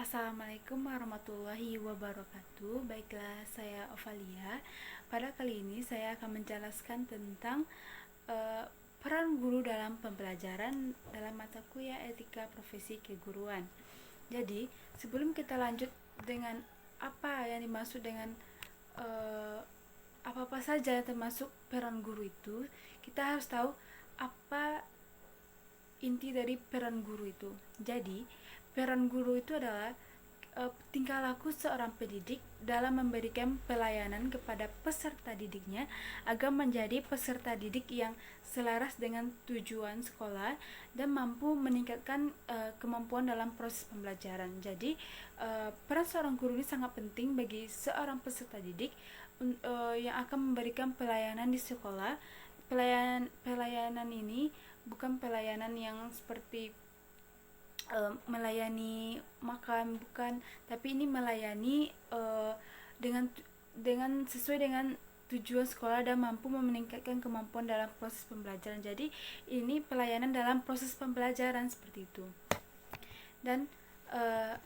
Assalamualaikum warahmatullahi wabarakatuh. Baiklah, saya Ovalia. Pada kali ini saya akan menjelaskan tentang uh, peran guru dalam pembelajaran dalam mata kuliah etika profesi keguruan. Jadi, sebelum kita lanjut dengan apa yang dimaksud dengan uh, apa-apa saja termasuk peran guru itu, kita harus tahu apa inti dari peran guru itu. Jadi, peran guru itu adalah tingkah laku seorang pendidik dalam memberikan pelayanan kepada peserta didiknya agar menjadi peserta didik yang selaras dengan tujuan sekolah dan mampu meningkatkan kemampuan dalam proses pembelajaran. Jadi, peran seorang guru ini sangat penting bagi seorang peserta didik yang akan memberikan pelayanan di sekolah. Pelayanan ini bukan pelayanan yang seperti melayani makan, bukan, tapi ini melayani dengan sesuai dengan tujuan sekolah dan mampu meningkatkan kemampuan dalam proses pembelajaran. Jadi ini pelayanan dalam proses pembelajaran seperti itu. Dan uh,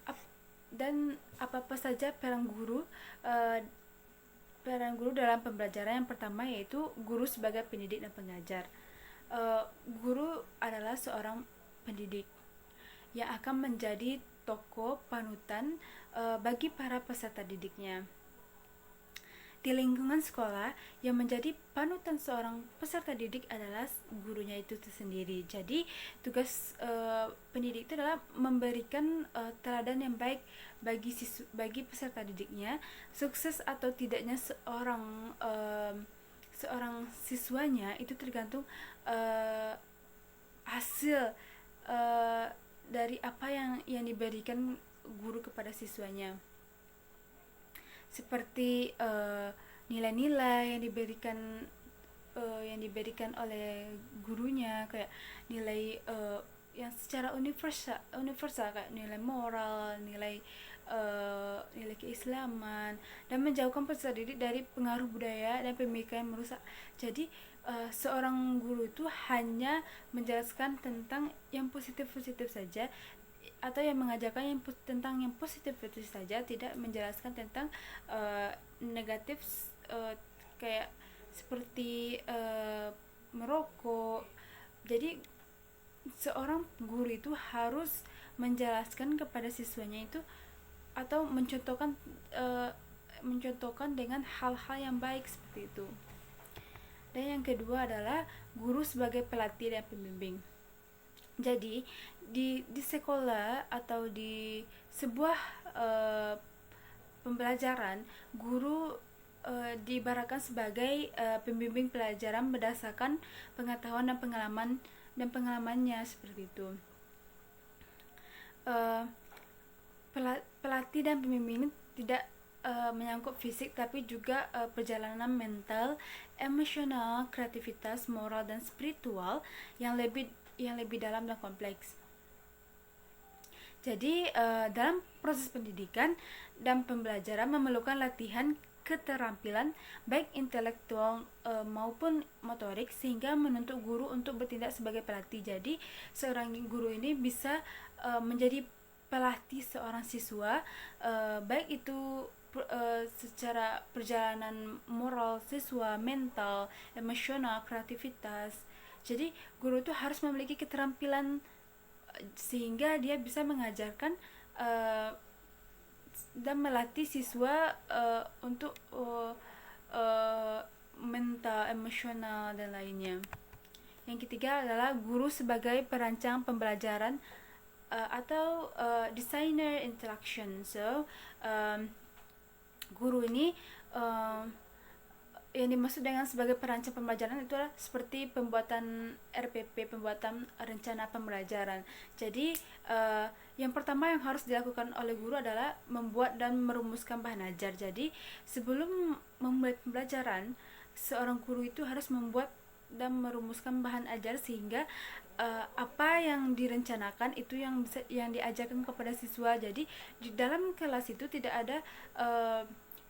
apa-apa saja peran guru dalam pembelajaran. Yang pertama yaitu guru sebagai pendidik dan pengajar. Guru adalah seorang pendidik yang akan menjadi tokoh panutan bagi para peserta didiknya. Di lingkungan sekolah, yang menjadi panutan seorang peserta didik adalah gurunya itu sendiri. Jadi, tugas pendidik itu adalah memberikan teladan yang baik bagi peserta didiknya. Sukses atau tidaknya seorang siswanya itu tergantung hasil dari apa yang diberikan guru kepada siswanya, seperti nilai-nilai yang diberikan oleh gurunya, kayak nilai yang secara universal kayak nilai moral, nilai keislaman, dan menjauhkan peserta didik dari pengaruh budaya dan pemikiran yang merusak. Jadi seorang guru itu hanya menjelaskan tentang yang positif-positif saja, atau yang mengajarkan tentang yang positif-positif saja, tidak menjelaskan tentang negatif, kayak seperti merokok. Jadi seorang guru itu harus menjelaskan kepada siswanya itu, atau mencontohkan dengan hal-hal yang baik seperti itu. Dan yang kedua adalah guru sebagai pelatih dan pembimbing. Jadi di sekolah atau di sebuah pembelajaran, guru diibaratkan sebagai pembimbing pelajaran berdasarkan pengetahuan dan pengalamannya seperti itu. Pelatih dan pembimbing tidak menyangkut fisik, tapi juga perjalanan mental, emosional, kreativitas, moral, dan spiritual yang lebih dalam dan kompleks. Jadi dalam proses pendidikan dan pembelajaran memerlukan latihan keterampilan baik intelektual maupun motorik, sehingga menuntut guru untuk bertindak sebagai pelatih. Jadi seorang guru ini bisa menjadi pelatih seorang siswa, baik itu secara perjalanan moral siswa, mental, emosional, kreativitas. Jadi guru itu harus memiliki keterampilan sehingga dia bisa mengajarkan dan melatih siswa untuk mental, emosional, dan lainnya. Yang ketiga adalah guru sebagai perancang pembelajaran atau designer interaction. So guru ini yang dimaksud dengan sebagai perancang pembelajaran itu adalah seperti pembuatan RPP, pembuatan rencana pembelajaran. Jadi yang pertama yang harus dilakukan oleh guru adalah membuat dan merumuskan bahan ajar. Jadi sebelum memulai pembelajaran, seorang guru itu harus membuat dan merumuskan bahan ajar, sehingga apa yang direncanakan itu yang diajarkan kepada siswa. Jadi di dalam kelas itu tidak ada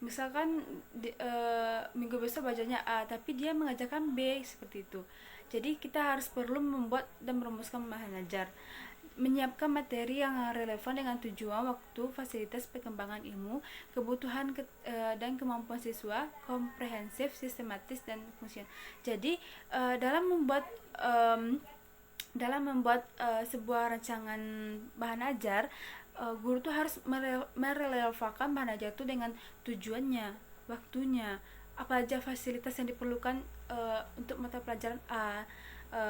misalkan minggu besok bacanya A tapi dia mengajarkan B seperti itu. Jadi kita harus perlu membuat dan merumuskan bahan ajar. menyiapkan materi yang relevan dengan tujuan, waktu, fasilitas perkembangan ilmu, kebutuhan dan kemampuan siswa, komprehensif, sistematis, dan fungsional. Jadi dalam membuat sebuah rancangan bahan ajar, guru tuh harus merelevankan bahan ajar itu dengan tujuannya, waktunya, apa aja fasilitas yang diperlukan untuk mata pelajaran A,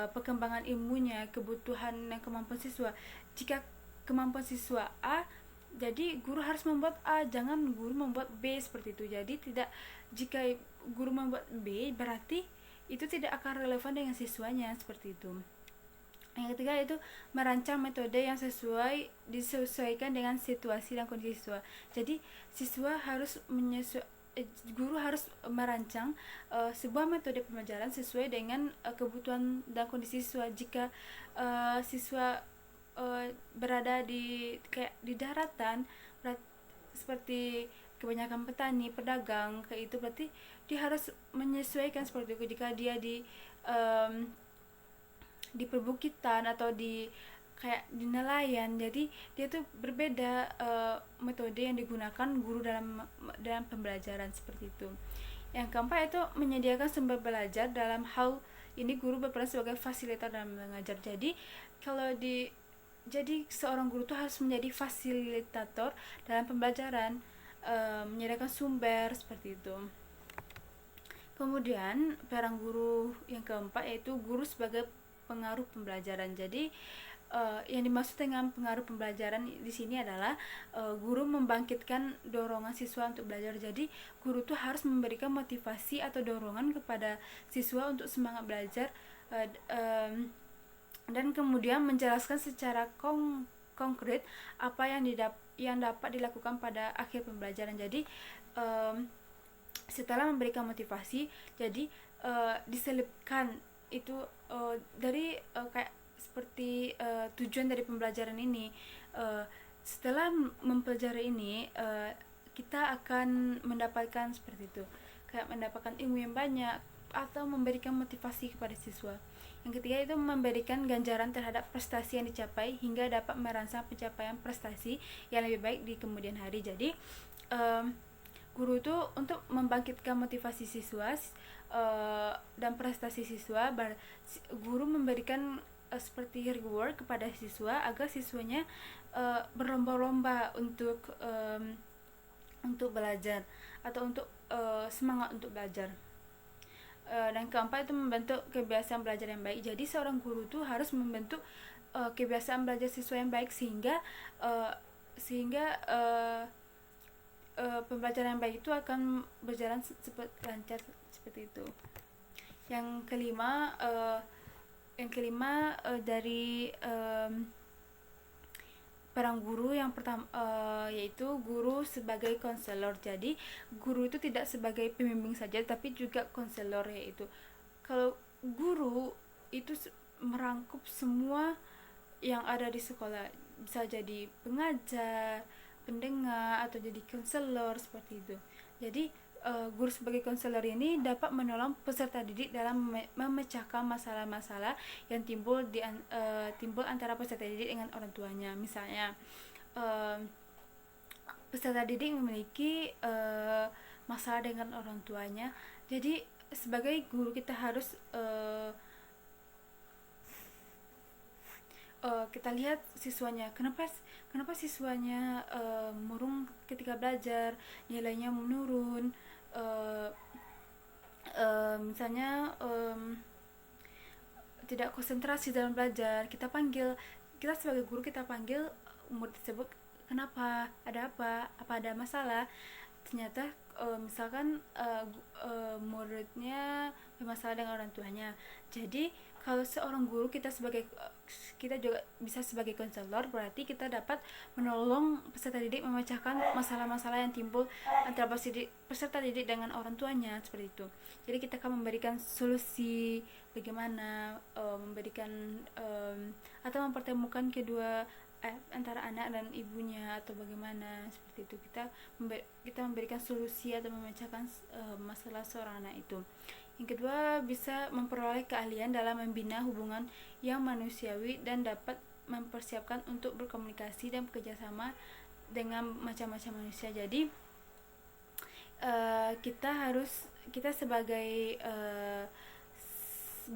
perkembangan ilmunya, kebutuhan dan kemampuan siswa. Jika kemampuan siswa A, jadi guru harus membuat A, jangan guru membuat B, seperti itu. Jadi tidak, jika guru membuat B, berarti itu tidak akan relevan dengan siswanya, seperti itu. Yang ketiga itu merancang metode yang disesuaikan dengan situasi dan kondisi siswa. Jadi guru harus merancang sebuah metode pembelajaran sesuai dengan kebutuhan dan kondisi siswa. Jika siswa berada di daratan, seperti kebanyakan petani, pedagang, kayak itu, berarti dia harus menyesuaikan seperti itu. Jika dia di perbukitan atau di nelayan, jadi dia tuh berbeda metode yang digunakan guru dalam pembelajaran, seperti itu. Yang keempat itu menyediakan sumber belajar. Dalam hal ini guru berperan sebagai fasilitator dalam mengajar. Jadi seorang guru tuh harus menjadi fasilitator dalam pembelajaran, menyediakan sumber, seperti itu. Kemudian peran guru yang keempat yaitu guru sebagai pengaruh pembelajaran. Jadi yang dimaksud dengan pengaruh pembelajaran di sini adalah guru membangkitkan dorongan siswa untuk belajar. Jadi guru tuh harus memberikan motivasi atau dorongan kepada siswa untuk semangat belajar, dan kemudian menjelaskan secara konkret apa yang dapat dilakukan pada akhir pembelajaran. Jadi setelah memberikan motivasi, jadi diselipkan itu dari kayak seperti tujuan dari pembelajaran ini. Setelah mempelajari ini, kita akan mendapatkan seperti itu, kayak mendapatkan ilmu yang banyak atau memberikan motivasi kepada siswa. Yang ketiga itu memberikan ganjaran terhadap prestasi yang dicapai hingga dapat merangsang pencapaian prestasi yang lebih baik di kemudian hari. Jadi guru itu untuk membangkitkan motivasi siswa dan prestasi siswa, guru memberikan seperti reward kepada siswa agar siswanya berlomba-lomba untuk belajar atau untuk semangat untuk belajar. Dan keempat itu membentuk kebiasaan belajar yang baik. Jadi seorang guru tuh harus membentuk kebiasaan belajar siswa yang baik sehingga pembelajaran yang baik itu akan berjalan lancar, seperti itu. Yang kelima dari peran guru yang pertama yaitu guru sebagai konselor. Jadi guru itu tidak sebagai pembimbing saja tapi juga konselor, yaitu kalau guru itu merangkup semua yang ada di sekolah, bisa jadi pengajar, pendengar, atau jadi konselor, seperti itu. Jadi guru sebagai konselor ini dapat menolong peserta didik dalam memecahkan masalah-masalah yang timbul antara peserta didik dengan orang tuanya. Misalnya peserta didik memiliki masalah dengan orang tuanya, jadi sebagai guru kita harus kita lihat siswanya, kenapa siswanya murung ketika belajar, nilainya menurun, misalnya tidak konsentrasi dalam belajar. Kita sebagai guru kita panggil murid tersebut, kenapa, ada apa ada masalah. Ternyata misalkan muridnya bermasalah dengan orang tuanya. Jadi kalau seorang guru kita juga bisa sebagai konselor, berarti kita dapat menolong peserta didik memecahkan masalah-masalah yang timbul antara peserta didik dengan orang tuanya, seperti itu. Jadi kita akan memberikan solusi bagaimana memberikan atau mempertemukan kedua antara anak dan ibunya, atau bagaimana, seperti itu. Kita memberikan solusi atau memecahkan masalah seorang anak itu. Yang kedua, bisa memperoleh keahlian dalam membina hubungan yang manusiawi dan dapat mempersiapkan untuk berkomunikasi dan bekerjasama dengan macam-macam manusia. Jadi kita sebagai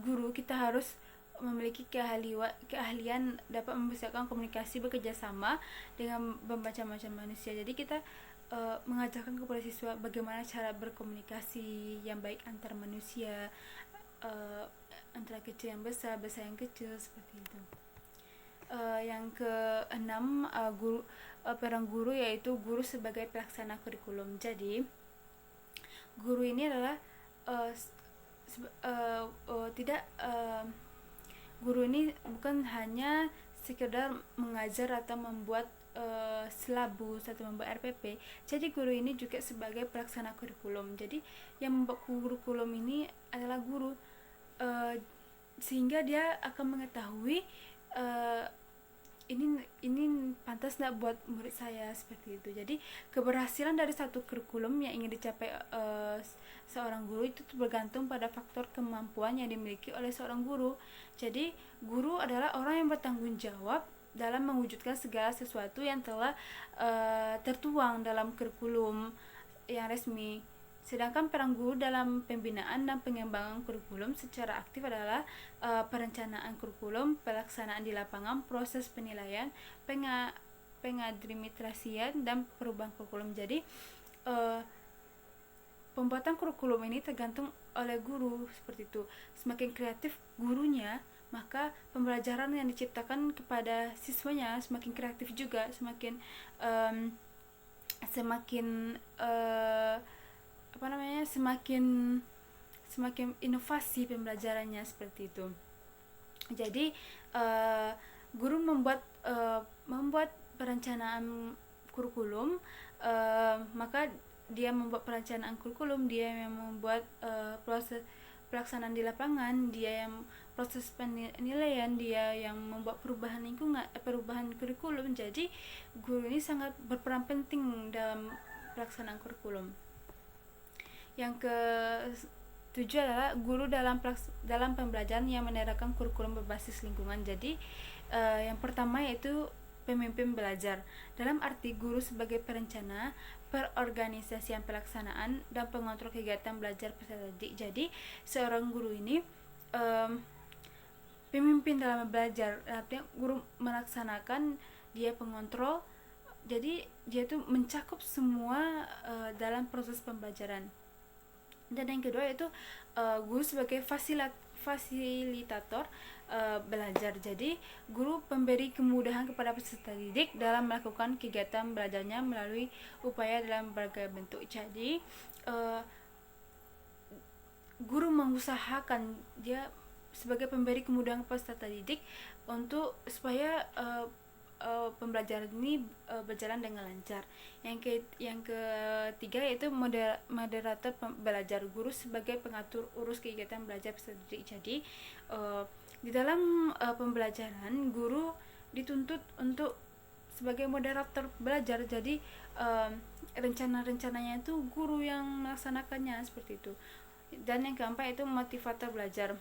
guru, kita harus memiliki keahlian dapat mempersiapkan komunikasi bekerjasama dengan bermacam-macam manusia. Jadi kita mengajarkan kepada siswa bagaimana cara berkomunikasi yang baik antar manusia, antara kecil yang besar, besar yang kecil, seperti itu. Yang keenam, peran guru, yaitu guru sebagai pelaksana kurikulum. Jadi guru ini adalah guru ini bukan hanya sekedar mengajar atau membuat silabus atau membuat RPP. Jadi guru ini juga sebagai pelaksana kurikulum. Jadi yang membuat kurikulum ini adalah guru, sehingga dia akan mengetahui ini pantas nggak buat murid saya, seperti itu. Jadi keberhasilan dari satu kurikulum yang ingin dicapai seorang guru itu bergantung pada faktor kemampuan yang dimiliki oleh seorang guru. Jadi guru adalah orang yang bertanggung jawab dalam mewujudkan segala sesuatu yang telah tertuang dalam kurikulum yang resmi. Sedangkan peran guru dalam pembinaan dan pengembangan kurikulum secara aktif adalah perencanaan kurikulum, pelaksanaan di lapangan, proses penilaian, pengadministrasian, dan perubahan kurikulum. Jadi pembuatan kurikulum ini tergantung oleh guru, seperti itu. Semakin kreatif gurunya, maka pembelajaran yang diciptakan kepada siswanya semakin kreatif juga, semakin inovasi pembelajarannya, seperti itu. Jadi guru membuat perencanaan kurikulum, maka dia membuat perencanaan kurikulum, dia yang membuat proses pelaksanaan di lapangan, dia yang proses penilaian, dia yang membuat perubahan kurikulum. Jadi guru ini sangat berperan penting dalam pelaksanaan kurikulum. Yang ke-7 adalah guru dalam pembelajaran yang menerapkan kurikulum berbasis lingkungan. Jadi yang pertama yaitu pemimpin belajar, dalam arti guru sebagai perencana, perorganisasian pelaksanaan, dan pengontrol kegiatan belajar peserta didik. Jadi seorang guru ini pemimpin dalam belajar, artinya guru melaksanakan, dia pengontrol. Jadi dia itu mencakup semua dalam proses pembelajaran. Dan yang kedua yaitu guru sebagai fasilitator belajar. Jadi guru pemberi kemudahan kepada peserta didik dalam melakukan kegiatan belajarnya melalui upaya dalam berbagai bentuk. Jadi guru mengusahakan, dia sebagai pemberi kemudahan kepada peserta didik supaya pembelajaran ini berjalan dengan lancar. Yang ketiga yaitu moderator belajar, guru sebagai pengatur urus kegiatan belajar peserta didik. Jadi di dalam pembelajaran guru dituntut untuk sebagai moderator belajar. Jadi rencana-rencananya itu guru yang melaksanakannya, seperti itu. Dan yang keempat itu motivator belajar.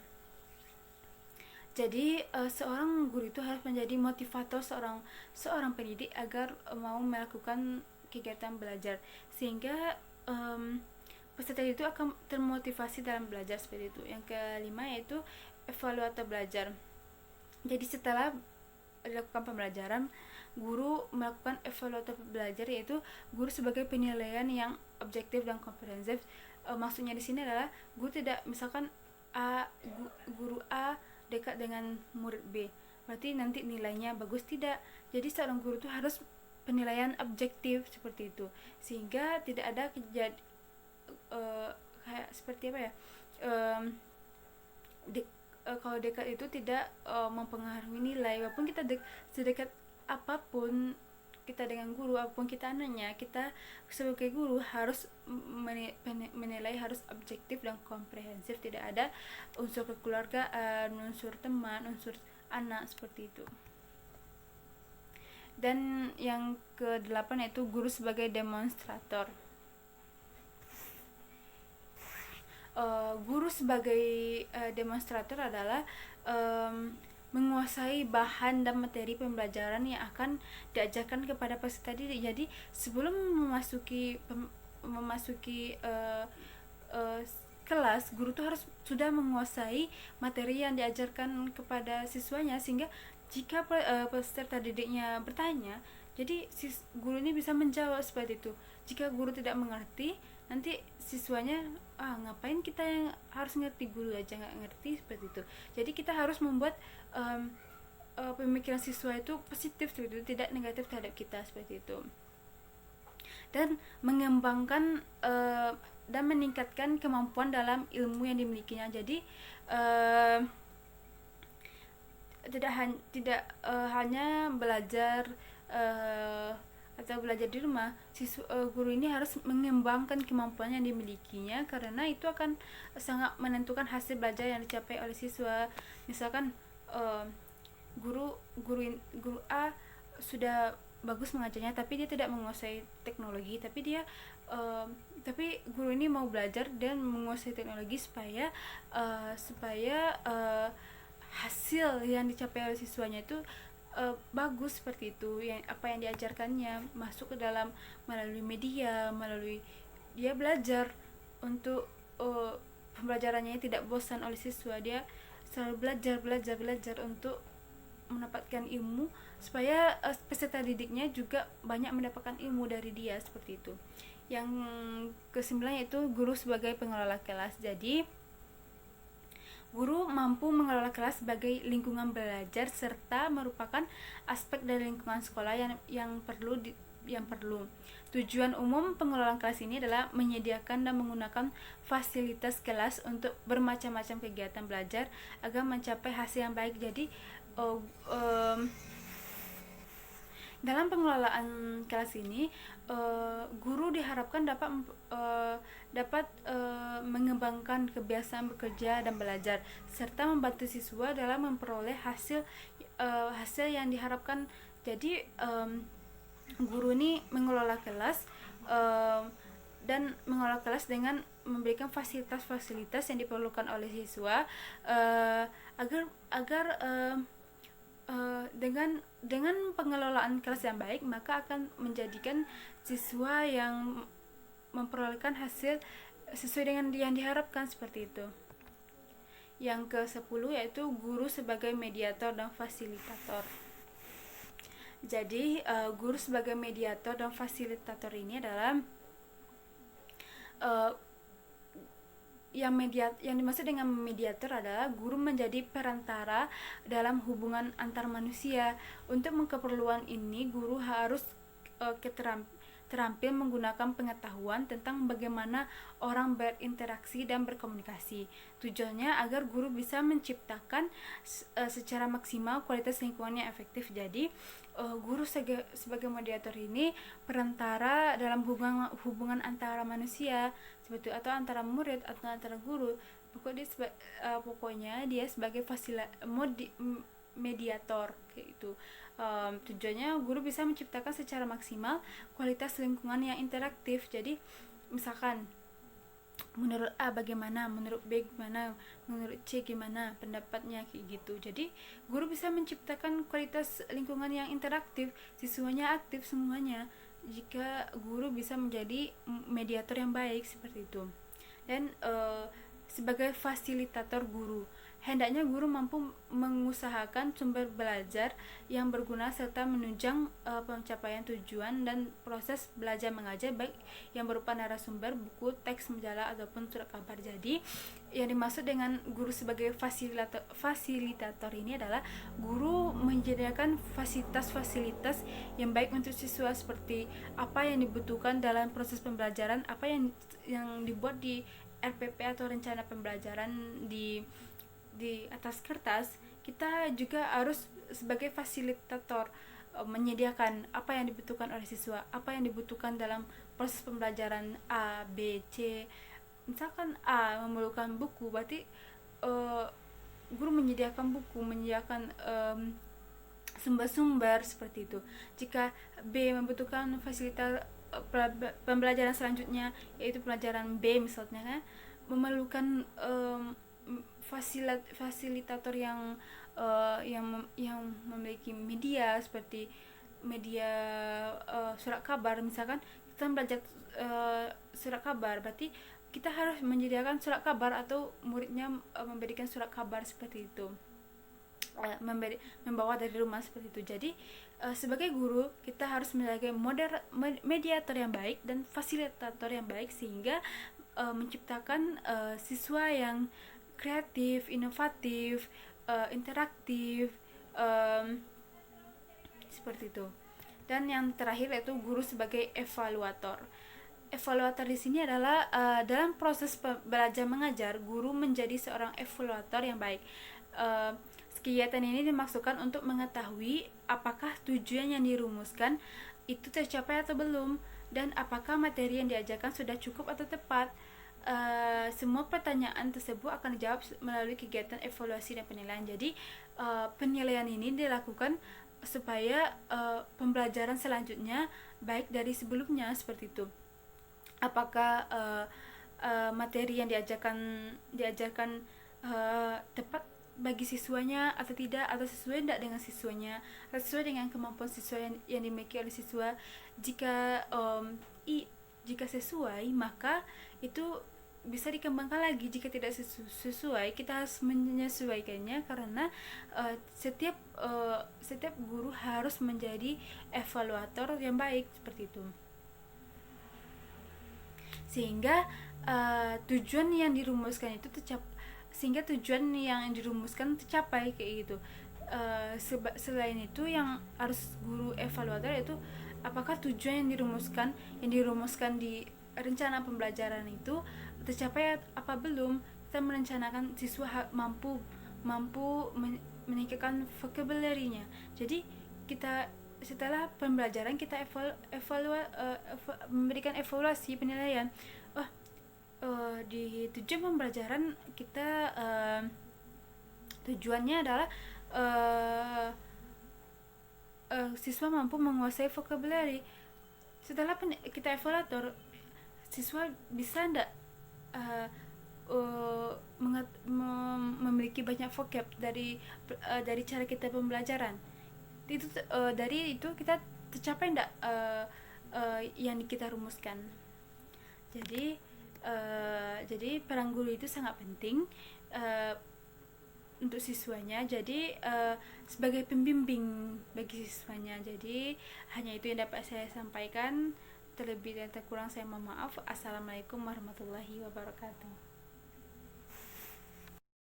Jadi seorang guru itu harus menjadi motivator seorang pendidik agar mau melakukan kegiatan belajar, sehingga peserta itu akan termotivasi dalam belajar, seperti itu. Yang kelima yaitu evaluator belajar. Jadi setelah dilakukan pembelajaran, guru melakukan evaluator belajar, yaitu guru sebagai penilaian yang objektif dan komprehensif. Maksudnya di sini adalah guru tidak, misalkan guru A dekat dengan murid B, berarti nanti nilainya bagus, tidak. Jadi seorang guru itu harus penilaian objektif, seperti itu, sehingga tidak ada kayak seperti apa ya, kalau dekat itu tidak mempengaruhi nilai. Walaupun kita sedekat apapun kita dengan guru, apapun kita nanya, kita sebagai guru harus menilai, harus objektif dan komprehensif, tidak ada unsur kekeluargaan, unsur teman, unsur anak, seperti itu. Dan yang ke-8 yaitu guru sebagai demonstrator. Guru sebagai demonstrator adalah menguasai bahan dan materi pembelajaran yang akan diajarkan kepada peserta didik. Jadi sebelum memasuki kelas, guru tuh harus sudah menguasai materi yang diajarkan kepada siswanya, sehingga jika peserta didiknya bertanya, jadi guru ini bisa menjawab seperti itu. Jika guru tidak mengerti, nanti siswanya ngapain kita yang harus ngerti, guru aja nggak ngerti, seperti itu. Jadi kita harus membuat pemikiran siswa itu positif seperti itu, tidak negatif terhadap kita, seperti itu. Dan mengembangkan dan meningkatkan kemampuan dalam ilmu yang dimilikinya. Jadi tidak hanya belajar atau belajar di rumah, guru ini harus mengembangkan kemampuan yang dimilikinya, karena itu akan sangat menentukan hasil belajar yang dicapai oleh siswa. Misalkan guru A sudah bagus mengajarnya, tapi dia tidak menguasai teknologi, tapi guru ini mau belajar dan menguasai teknologi supaya hasil yang dicapai oleh siswanya itu bagus, seperti itu. Yang apa yang diajarkannya masuk ke dalam melalui media, melalui dia belajar untuk pembelajarannya tidak bosan oleh siswa. Dia selalu belajar untuk mendapatkan ilmu, supaya peserta didiknya juga banyak mendapatkan ilmu dari dia, seperti itu. Yang ke-9 yaitu guru sebagai pengelola kelas. Jadi guru mampu mengelola kelas sebagai lingkungan belajar serta merupakan aspek dari lingkungan sekolah yang perlu. Tujuan umum pengelolaan kelas ini adalah menyediakan dan menggunakan fasilitas kelas untuk bermacam-macam kegiatan belajar agar mencapai hasil yang baik. Jadi dalam pengelolaan kelas ini, guru diharapkan dapat mengembangkan kebiasaan bekerja dan belajar, serta membantu siswa dalam memperoleh hasil yang diharapkan. Jadi guru ini mengelola kelas dan mengelola kelas dengan memberikan fasilitas-fasilitas yang diperlukan oleh siswa agar dengan pengelolaan kelas yang baik, maka akan menjadikan siswa yang memperolehkan hasil sesuai dengan yang diharapkan, seperti itu. Yang ke-10 yaitu guru sebagai mediator dan fasilitator. Jadi guru sebagai mediator dan fasilitator ini adalah yang dimaksud dengan mediator adalah guru menjadi perantara dalam hubungan antar manusia. Untuk keperluan ini, guru harus terampil menggunakan pengetahuan tentang bagaimana orang berinteraksi dan berkomunikasi. Tujuannya agar guru bisa menciptakan secara maksimal kualitas lingkungan yang efektif. Jadi guru sebagai mediator ini perantara dalam hubungan antara manusia, seperti atau antara murid atau antara guru. Pokoknya dia sebagai mediator kayak itu. Tujuannya guru bisa menciptakan secara maksimal kualitas lingkungan yang interaktif. Jadi misalkan menurut A bagaimana, menurut B gimana, menurut C gimana pendapatnya, kayak gitu. Jadi guru bisa menciptakan kualitas lingkungan yang interaktif, siswanya aktif semuanya, jika guru bisa menjadi mediator yang baik, seperti itu. Dan sebagai fasilitator guru, hendaknya guru mampu mengusahakan sumber belajar yang berguna serta menunjang pencapaian tujuan dan proses belajar mengajar, baik yang berupa narasumber, buku, teks, majalah ataupun surat kabar. Jadi yang dimaksud dengan guru sebagai fasilitator ini adalah guru menyediakan fasilitas-fasilitas yang baik untuk siswa, seperti apa yang dibutuhkan dalam proses pembelajaran, apa yang dibuat di RPP atau rencana pembelajaran di atas kertas. Kita juga harus sebagai fasilitator menyediakan apa yang dibutuhkan oleh siswa, apa yang dibutuhkan dalam proses pembelajaran A, B, C. Misalkan A memerlukan buku, berarti guru menyediakan buku, menyediakan sumber-sumber, seperti itu. Jika B membutuhkan fasilitas pembelajaran selanjutnya, yaitu pelajaran B misalnya, memerlukan fasilitator yang memiliki media seperti media surat kabar. Misalkan kita belajar surat kabar, berarti kita harus menyediakan surat kabar atau muridnya memberikan surat kabar seperti itu, membawa dari rumah seperti itu. Jadi sebagai guru kita harus menjadi mediator yang baik dan fasilitator yang baik, sehingga menciptakan siswa yang kreatif, inovatif, interaktif, seperti itu. Dan yang terakhir yaitu guru sebagai evaluator. Evaluator di sini adalah dalam proses belajar mengajar, guru menjadi seorang evaluator yang baik. Kegiatan ini dimaksudkan untuk mengetahui apakah tujuan yang dirumuskan itu tercapai atau belum, dan apakah materi yang diajarkan sudah cukup atau tepat. Semua pertanyaan tersebut akan dijawab melalui kegiatan evaluasi dan penilaian. Jadi penilaian ini dilakukan supaya pembelajaran selanjutnya baik dari sebelumnya, seperti itu. Apakah materi yang diajarkan tepat bagi siswanya atau tidak, atau sesuai tidak dengan siswanya, atau sesuai dengan kemampuan siswa yang dimiliki oleh siswa. Jika sesuai, maka itu bisa dikembangkan lagi. Jika tidak sesuai, kita harus menyesuaikannya, karena setiap guru harus menjadi evaluator yang baik, seperti itu, sehingga tujuan yang dirumuskan tercapai kayak gitu. Selain itu, yang harus guru evaluator itu apakah tujuan yang dirumuskan di rencana pembelajaran itu tercapai apa belum. Kita merencanakan siswa mampu meningkatkan vocabulary-nya. Jadi kita setelah pembelajaran kita memberikan evaluasi penilaian. Di tujuan pembelajaran kita tujuannya adalah siswa mampu menguasai vocabulary. Setelah kita evaluator, siswa bisa tidak memiliki banyak vocab dari cara kita pembelajaran. Dari itu kita tercapai tidak yang kita rumuskan. Jadi peran guru itu sangat penting untuk siswanya. Jadi sebagai pembimbing bagi siswanya. Jadi hanya itu yang dapat saya sampaikan. Terlebih dan terkurang saya mohon maaf. Assalamualaikum warahmatullahi wabarakatuh.